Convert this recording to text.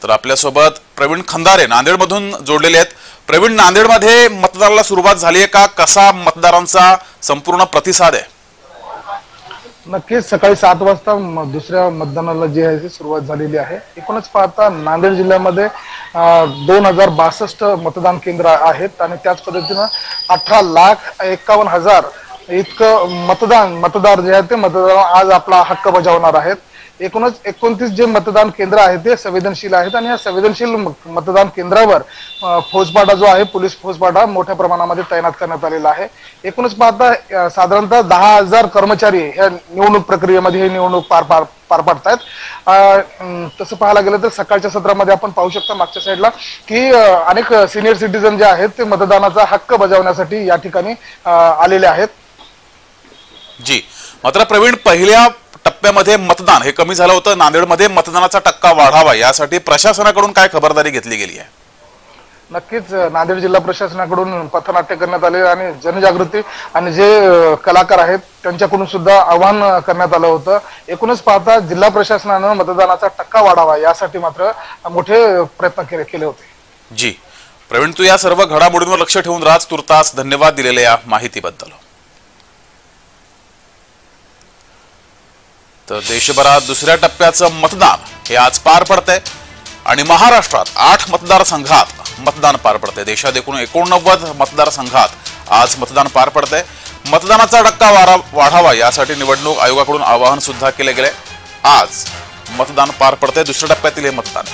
तर आपल्यासोबत प्रवीण खंदारे नांदेडमधून जोडलेले आहेत। प्रवीण, नांदेडमध्ये मतदानाला सुरुवात झाली आहे का? कसा मतदारांचा संपूर्ण प्रतिसाद आहे? नक्कीच सकाळी 7 वाजता दुसऱ्या मतदानाला जी आहे ती सुरुवात झालेली आहे। एकूणच पाहता नांदेड जिल्ह्यामध्ये 2062 मतदान केंद्र आहेत आणि त्याच पद्धतीने 18,51,000 इतकं मतदार जे आहेत ते मतदार आज आपला हक्क बजावणार आहेत। एकूणच 29 जे मतदान केंद्र आहेत ते संवेदनशील आहेत आणि या संवेदनशील मतदान केंद्रावर फौजफाटा जो आहे, पोलीस फौजफाटा मोठ्या प्रमाणामध्ये तैनात करण्यात आलेला आहे। एकूणच पाहता साधारणतः 10,000 कर्मचारी या निवडणूक प्रक्रियेमध्ये हे निवडणूक पार पाडतायत। तसं पाहायला गेलं तर सकाळच्या सत्रामध्ये आपण पाहू शकता मागच्या साईडला की अनेक सिनियर सिटीजन जे आहेत ते मतदानाचा हक्क बजावण्यासाठी या ठिकाणी आलेले आहेत। जी, मात्र प्रवीण, पहिल्या टप्प्यामध्ये मतदान हे कमी झालं होतं। नांदेडमध्ये मतदानाचा टक्का वाढावा यासाठी प्रशासनाकडून काय खबरदारी घेतली गेली आहे? नक्कीच नांदेड जिल्हा प्रशासनाकडून पथनाट्य करण्यात आले आणि जनजागृती आणि जे कलाकार आहेत त्यांच्याकडून सुद्धा आवाहन करण्यात आलं होतं। एकूणच पाहता जिल्हा प्रशासनानं मतदानाचा टक्का वाढावा यासाठी मात्र मोठे प्रयत्न केले होते। जी प्रवीण, तू या सर्व घडामोडींवर लक्ष ठेवून राज, तुर्तास धन्यवाद दिलेल्या या माहितीबद्दल। तर देशभरात दुसऱ्या टप्प्याचं मतदान हे आज पार पडतंय आणि महाराष्ट्रात 8 मतदारसंघात मतदान पार पडतंय। देशात एकूण 89 मतदारसंघात आज मतदान पार पडतंय। मतदानाचा टक्का वाढावा यासाठी निवडणूक आयोगाकडून आवाहन सुद्धा केले गेले। आज मतदान पार पडतंय, दुसऱ्या टप्प्यातील हे मतदान।